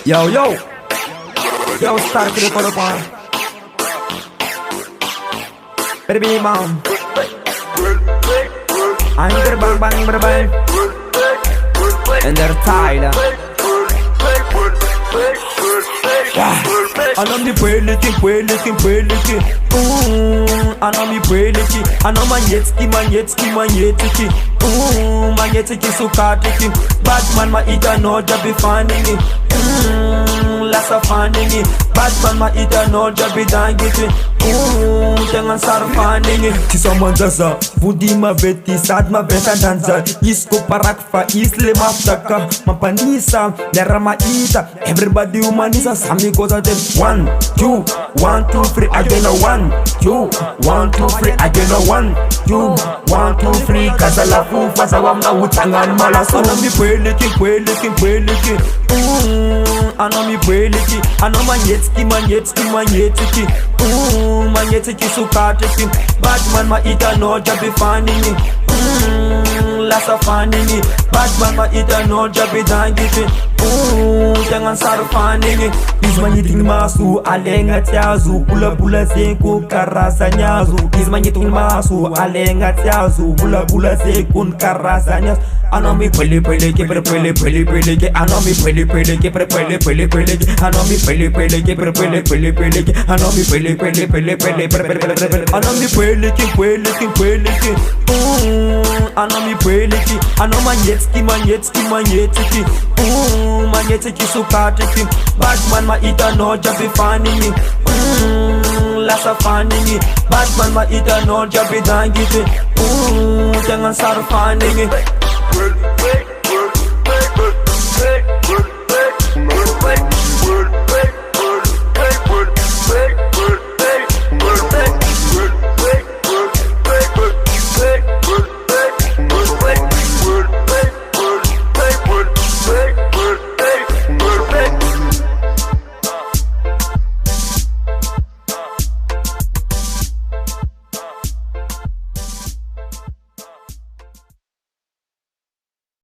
Yo, yo, yo, start to the color pan. Baby, mom. I'm the bang bang bang. And they're tired. I know me pray looking. I know me pray looking. I know my yetski. My yetski so katiki. Batman my ita no jabi finding it. Lassa finding it. Batman my ita no jabi dangiti. Jangan sar finding it. Si someone zaza, budi ma veti sad ma veta danza. Isko parak fa isle maftaka. Mapanisa, nera ma ita. Everybody humanisa sami goza dem. 1, 2, 1, 2, 3 again a 1, 2, 1, 2, 3 again a 1, 2, 1, 2, 3 Kazala fufa sa wamna utangan malaso. I know me pray looking. I know me pray looking. I know my yetski. My yetski so katiki. Batman ma ita no jabi finding me. Lassa finding me. Batman ma ita no jabi dangiti. Jangan sar finding me. Ismanyiting masu alenga tiazu. Bula sekun karasa nyazu. Ismanyiting masu alenga tiazu. Bula sekun karasa nyazu. I know me pele ke. I know me pele ke. I know me pele ke. I know me pele ke. I know me pele ke. I know my yetski. My yetski so katiki. Batman ma ita no jabi finding me. Lassa finding me. Batman ma ita no jabi dangiti. Jangan sar finding me.